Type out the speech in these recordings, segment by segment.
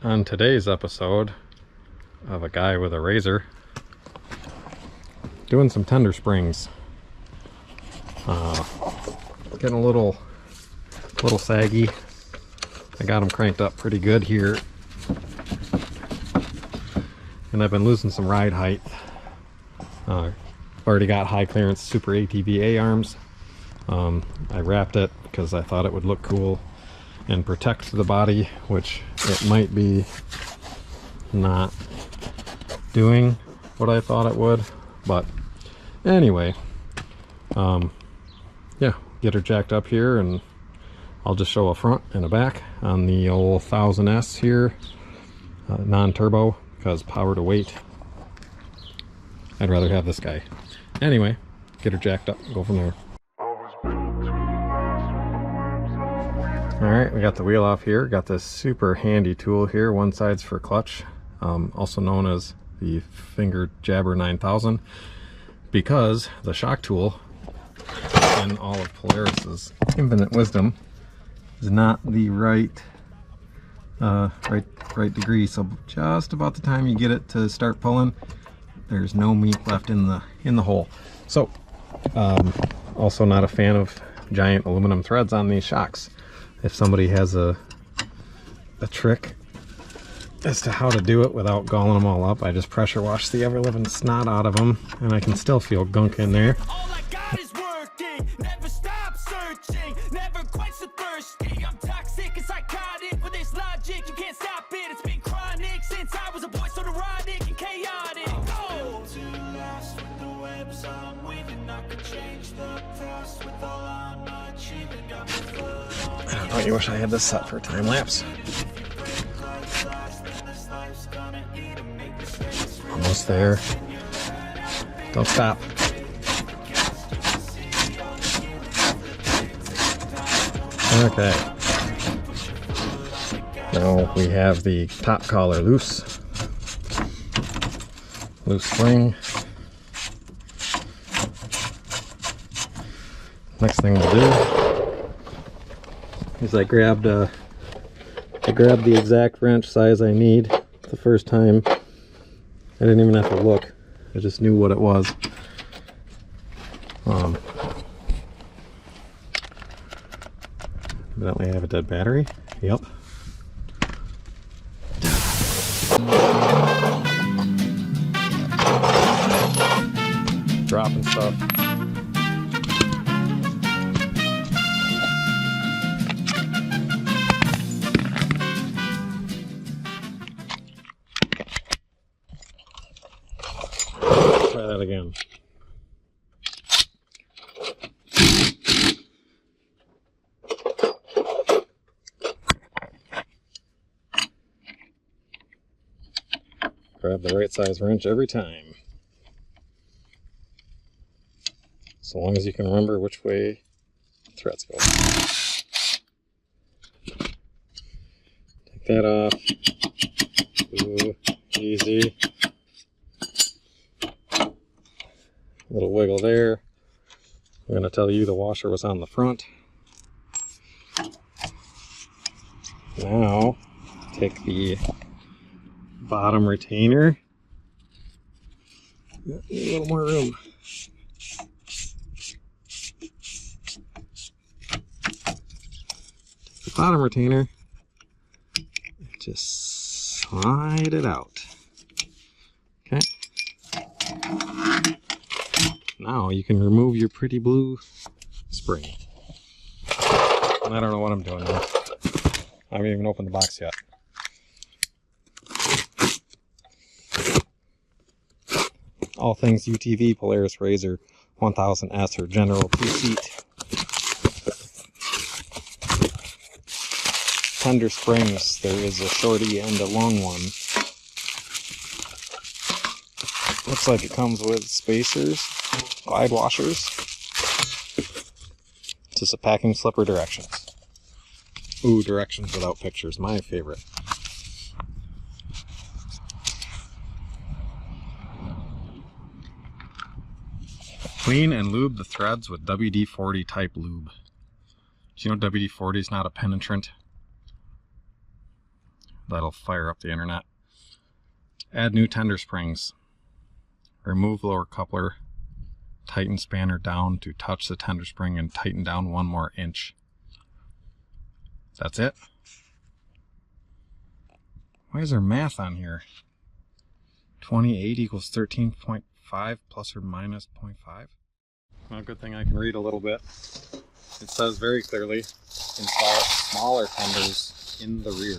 On today's episode of a guy with a razor doing some tender springs, getting a little saggy. I got them cranked up pretty good here, and I've been losing some ride height. Already got high clearance super ATV A arms. I wrapped it because I thought it would look cool and protect the body, which it might be not doing what I thought it would. But anyway, yeah, get her jacked up here, and I'll just show a front and a back on the old 1000S here, non-turbo, because power to weight, I'd rather have this guy. Anyway, get her jacked up and go from there. Alright, we got the wheel off here. Got this super handy tool here. One side's for clutch, also known as the finger jabber 9000, because the shock tool in all of Polaris's infinite wisdom is not the right degree. So just about the time you get it to start pulling, there's no meat left in the hole. So also not a fan of giant aluminum threads on these shocks. If somebody has a trick as to how to do it without galling them all up, I just pressure wash the ever-living snot out of them, and I can still feel gunk in there. All I got is working, never stop searching, never quite so thirsty. I'm toxic and psychotic with this logic, you can't stop it. It's been chronic since I was a boy, so neurotic and chaotic. Oh, to last with the webs I'm weaving, I could change the past with all I'm achieving. Got my foot on. Don't you wish I had this set for time lapse? Almost there. Don't stop. Okay. Now we have the top collar loose. Loose spring. Next thing we'll do is I grabbed the exact wrench size I need the first time. I didn't even have to look. I just knew what it was. Evidently I have a dead battery. Yep. Dropping stuff. Try that again. Grab the right size wrench every time. So long as you can remember which way the threads go. Take that off. Ooh, easy. Little wiggle there. I'm going to tell you the washer was on the front. Now, take the bottom retainer. Need a little more room. Take the bottom retainer and just slide it out. Okay. Now you can remove your pretty blue spring. And I don't know what I'm doing now. I haven't even opened the box yet. All things UTV Polaris RZR 1000S or general two-seat. Tender springs. There is a shorty and a long one. Looks like it comes with spacers, glide washers. Just a packing slip or directions. Ooh, directions without pictures, my favorite. Clean and lube the threads with WD-40 type lube. Do you know WD-40 is not a penetrant? that'll fire up the internet. Add new tender springs. Remove lower coupler. Tighten spanner down to touch the tender spring and tighten down 1 more inch. That's it. Why is there math on here? 28 equals 13.5 plus or minus 0.5. Well, good thing I can read a little bit. It says very clearly, install smaller tenders in the rear.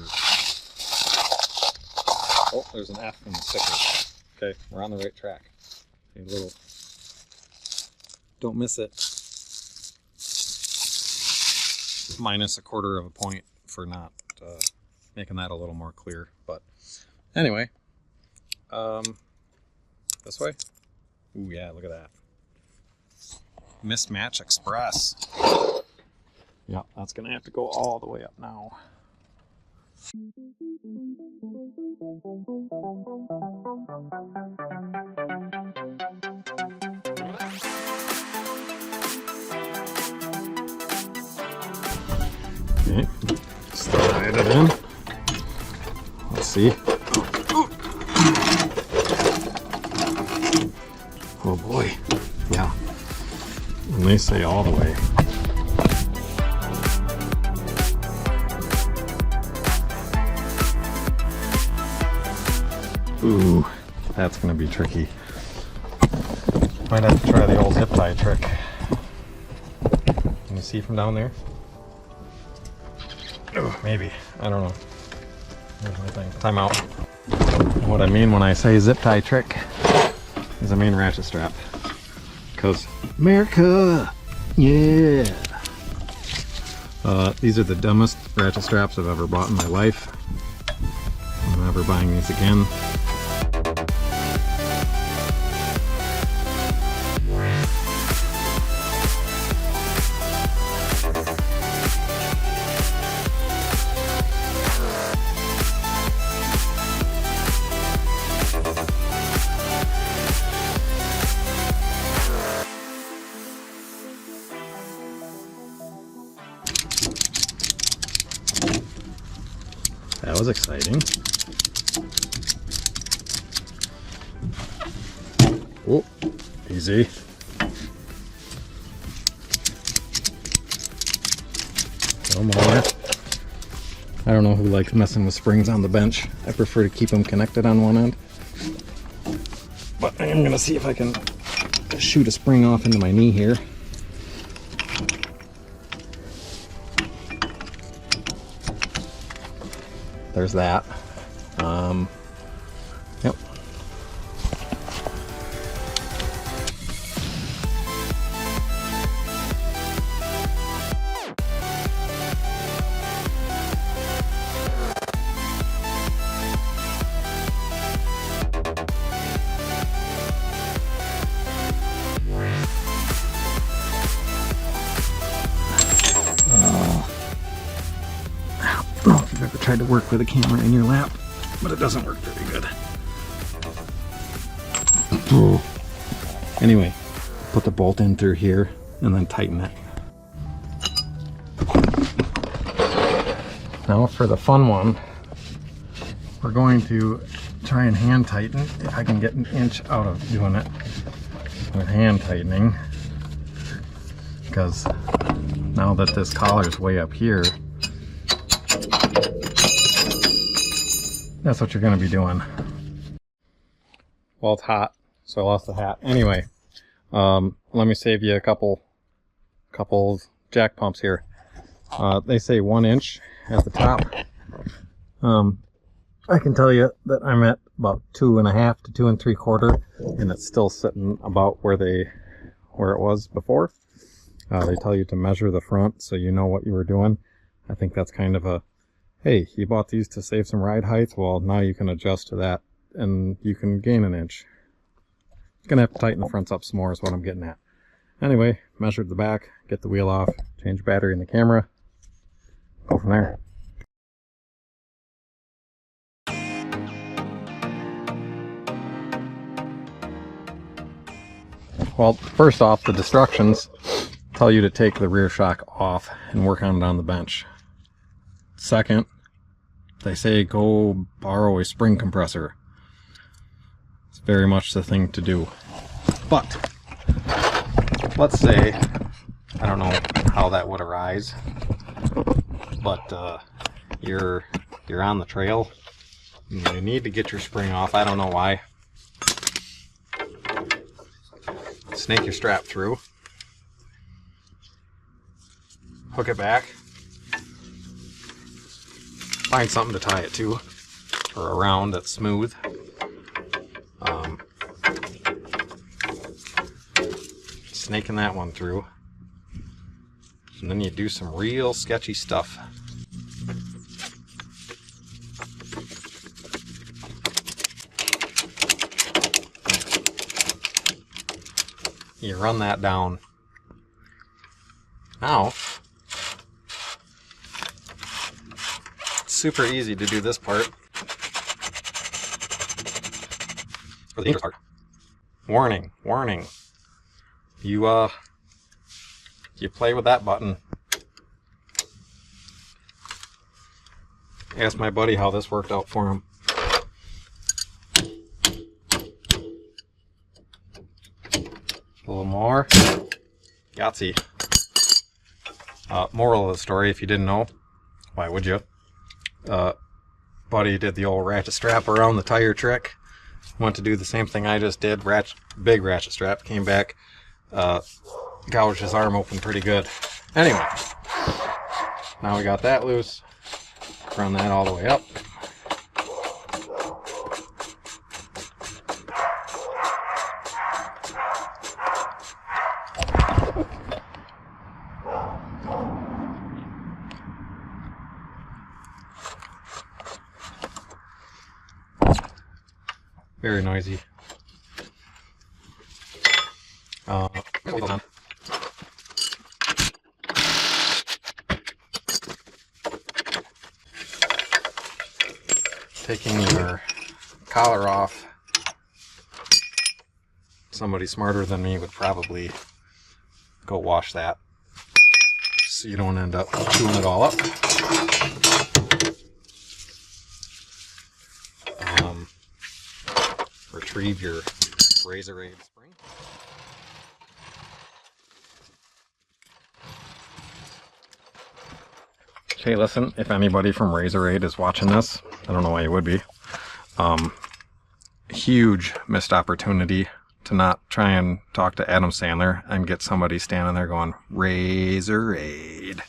Oh, there's an F in the sticker. Okay, we're on the right track. A little, don't miss it. Minus 1/4 of a point for not making that a little more clear. But anyway, this way. Ooh, yeah, look at that. Mismatch Express. Yeah, that's gonna have to go all the way up now. Okay, slide it in. Let's see. Oh boy, yeah. And they say all the way. Ooh, that's gonna be tricky. Might have to try the old zip tie trick. Can you see from down there? Oh, maybe. I don't know. Here's my thing. Time out. What I mean when I say zip tie trick is I mean ratchet strap. Because America! Yeah! These are the dumbest ratchet straps I've ever bought in my life. I'm never buying these again. That was exciting. Oh, easy. One more. I don't know who likes messing with springs on the bench. I prefer to keep them connected on one end. But I am going to see if I can shoot a spring off into my knee here. There's that. Yep. I don't know if you've ever tried to work with a camera in your lap, but it doesn't work very good. Anyway, put the bolt in through here and then tighten it. Now for the fun one, we're going to try and hand tighten if I can get an inch out of doing it with hand tightening, because now that this collar is way up here, that's what you're going to be doing. Well, it's hot, so I lost the hat. Anyway, let me save you a couple jack pumps here. They say 1 inch at the top. I can tell you that I'm at about 2.5 to 2 3/4, and it's still sitting about where it was before. They tell you to measure the front so you know what you were doing. I think that's kind of a, hey, you bought these to save some ride height, well, now you can adjust to that and you can gain an inch. Gonna have to tighten the fronts up some more is what I'm getting at. Anyway, measured the back, get the wheel off, change battery in the camera, go from there. Well, first off, the instructions tell you to take the rear shock off and work on it on the bench. Second, they say go borrow a spring compressor. It's very much the thing to do. But let's say, I don't know how that would arise, but you're on the trail. You need to get your spring off. I don't know why. Snake your strap through. Hook it back. Find something to tie it to, or around that's smooth. Snaking that one through. And then you do some real sketchy stuff. You run that down. Now, it's super easy to do this part. For the dangerous part. Warning, warning. You play with that button. Ask my buddy how this worked out for him. A little more. Yahtzee. Moral of the story, if you didn't know, why would you? Buddy did the old ratchet strap around the tire trick. Went to do the same thing I just did. Big ratchet strap. Came back. Gouged his arm open pretty good. Anyway. Now we got that loose. Run that all the way up. Very noisy. Hold on. Taking your collar off. Somebody smarter than me would probably go wash that, so you don't end up chewing it all up. Retrieve your RZR AID spring. Okay, listen, if anybody from RZR AID is watching this, I don't know why you would be. Huge missed opportunity to not try and talk to Adam Sandler and get somebody standing there going, RZR AID.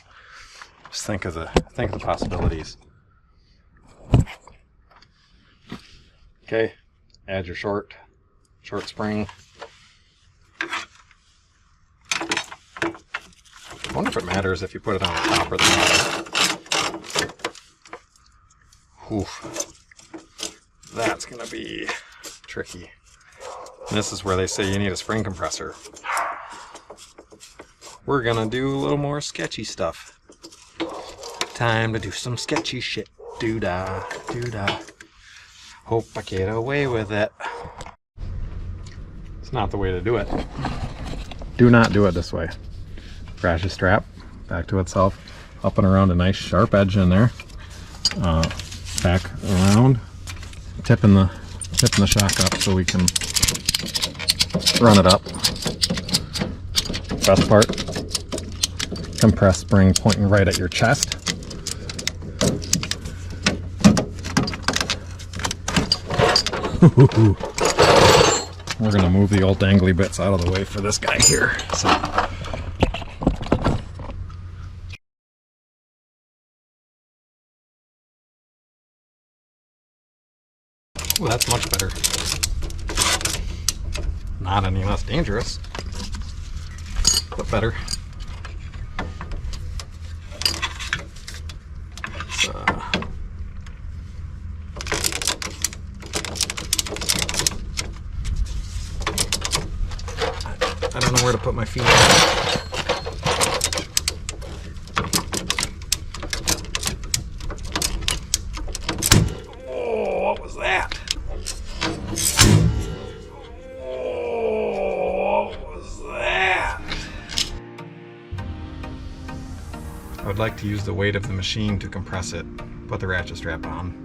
Just think of the possibilities. Okay. Add your short spring. I wonder if it matters if you put it on the top or the bottom. Oof. That's gonna be tricky. And this is where they say you need a spring compressor. We're gonna do a little more sketchy stuff. Time to do some sketchy shit. Doo-dah, doo-dah. Hope I get away with it. It's not the way to do it. Do not do it this way. Ratchet strap back to itself, up and around a nice sharp edge in there. Back around, tipping the shock up so we can run it up. Best part, compressed spring pointing right at your chest. We're gonna move the old dangly bits out of the way for this guy here. So. Well, that's much better. Not any less dangerous, but better. I don't know where to put my feet. Oh, what was that? Oh, what was that? I would like to use the weight of the machine to compress it. put the ratchet strap on.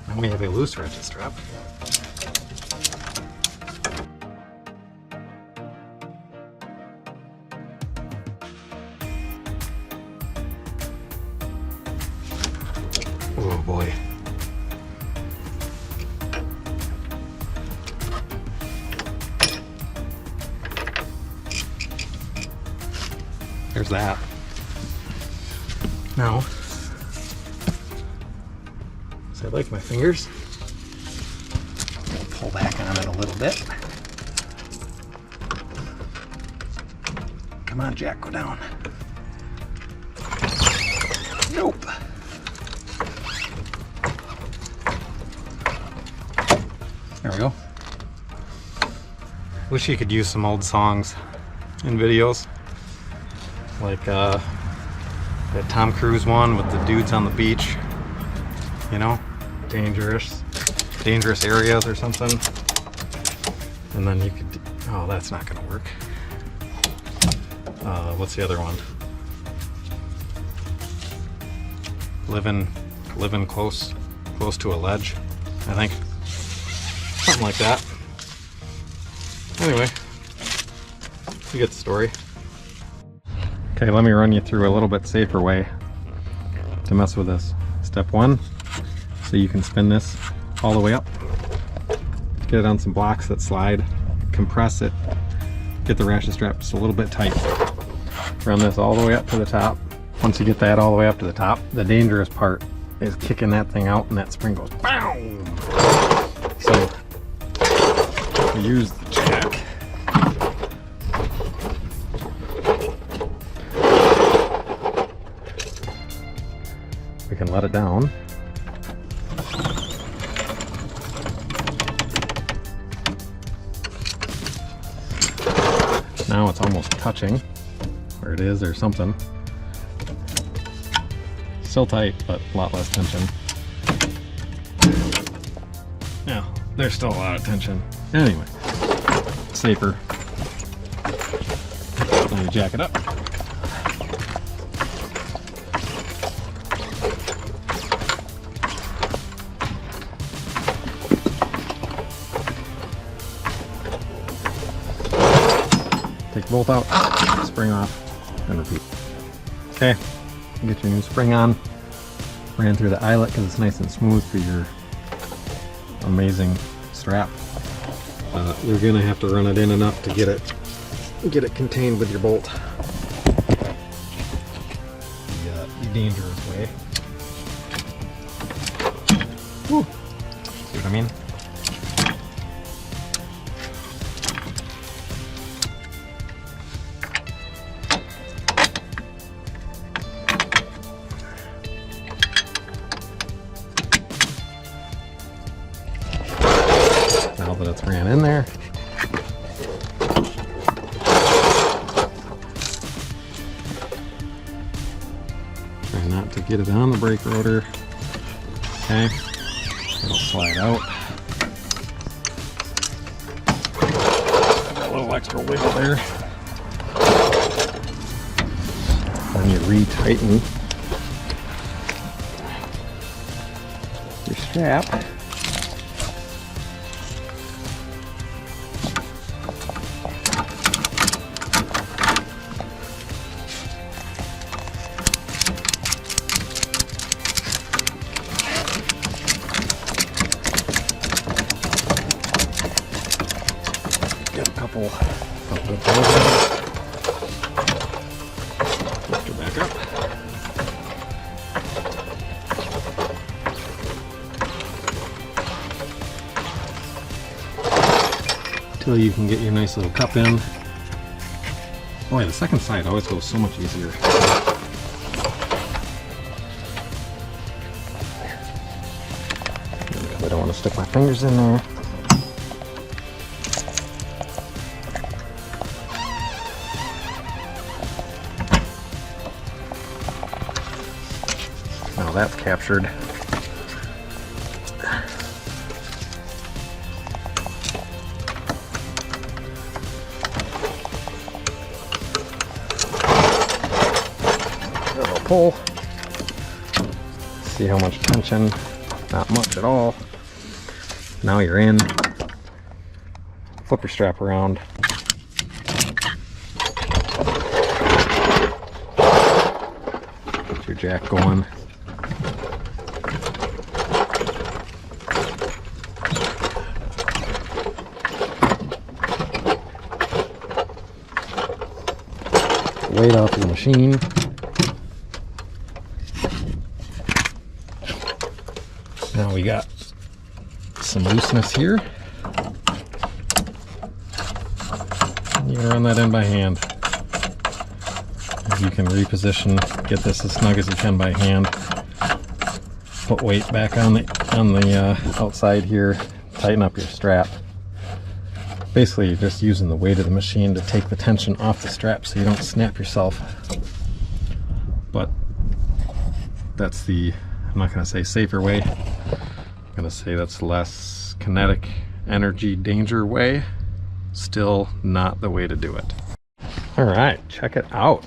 Now we have a loose ratchet strap. Oh boy. There's that. Now, so I like my fingers. I'll pull back on it a little bit. Come on, Jack, go down. Nope. There we go. Wish you could use some old songs in videos. Like that Tom Cruise one with the dudes on the beach. You know? Dangerous areas or something. And then you could, oh, that's not gonna work. What's the other one? Living close to a ledge, I think. Something like that. Anyway, you get the story. Okay, let me run you through a little bit safer way to mess with this. Step one, so you can spin this all the way up. Get it on some blocks that slide, compress it, get the ratchet straps a little bit tight. Run this all the way up to the top. Once you get that all the way up to the top, the dangerous part is kicking that thing out and that spring goes BAM! So, use the jack. We can let it down. Now it's almost touching where it is or something. Still tight, but a lot less tension. Yeah, there's still a lot of tension. Anyway, safer. Now you jack it up. Take the bolt out, spring off, and repeat. Okay, get your new spring on. Ran through the eyelet because it's nice and smooth for your amazing strap. You're gonna have to run it in enough to get it contained with your bolt. The dangerous way. Woo. See what I mean? Now that it's ran in there, try not to get it on the brake rotor. Okay, it'll slide out. Got a little extra wiggle there. Then you retighten your strap. Get a couple of those. Lift her back up. Until you can get your nice little cup in. Boy, the second side always goes so much easier. I don't want to stick my fingers in there. Now that's captured. Little pull. See how much tension? Not much at all. Now you're in. Flip your strap around. Get your jack going. Weight off the machine. Now we got some looseness here. You run that in by hand. You can reposition, get this as snug as you can by hand. Put weight back on the outside here. Tighten up your strap. Basically, you're just using the weight of the machine to take the tension off the strap so you don't snap yourself. But that's the, I'm not going to say safer way. I'm going to say that's less kinetic energy danger way. Still not the way to do it. All right, check it out.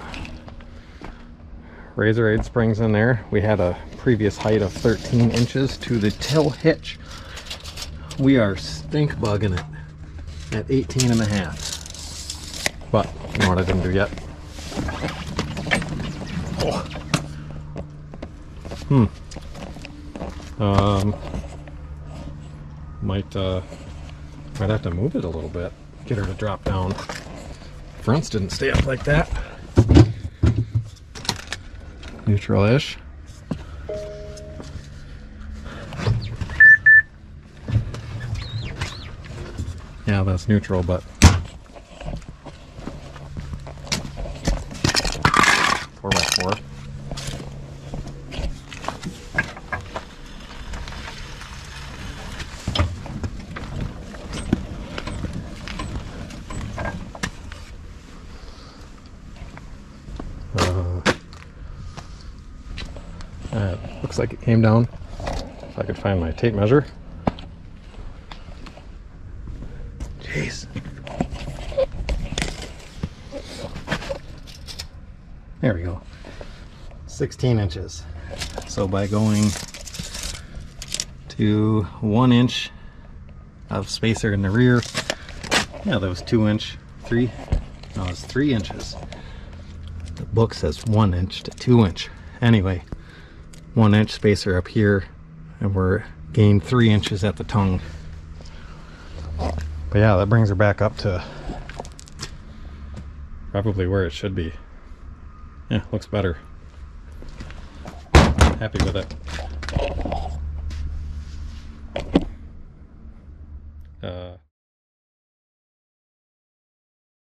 RZR AID springs in there. We had a previous height of 13 inches to the till hitch. We are stink bugging it at 18 and a half. But you know what I didn't do yet? Might have to move it a little bit. Get her to drop down. Fronts didn't stay up like that. Neutral-ish. Yeah, that's neutral, but 4x4. Looks like it came down. If I could find my tape measure. Jeez. There we go. 16 inches. So by going to 1 inch of spacer in the rear, yeah, that was 2 inch, 3. No, it's 3 inches. The book says 1 inch to 2 inch. Anyway, 1 inch spacer up here, and we're gained 3 inches at the tongue. But yeah, that brings her back up to probably where it should be. Yeah, looks better. Happy with it.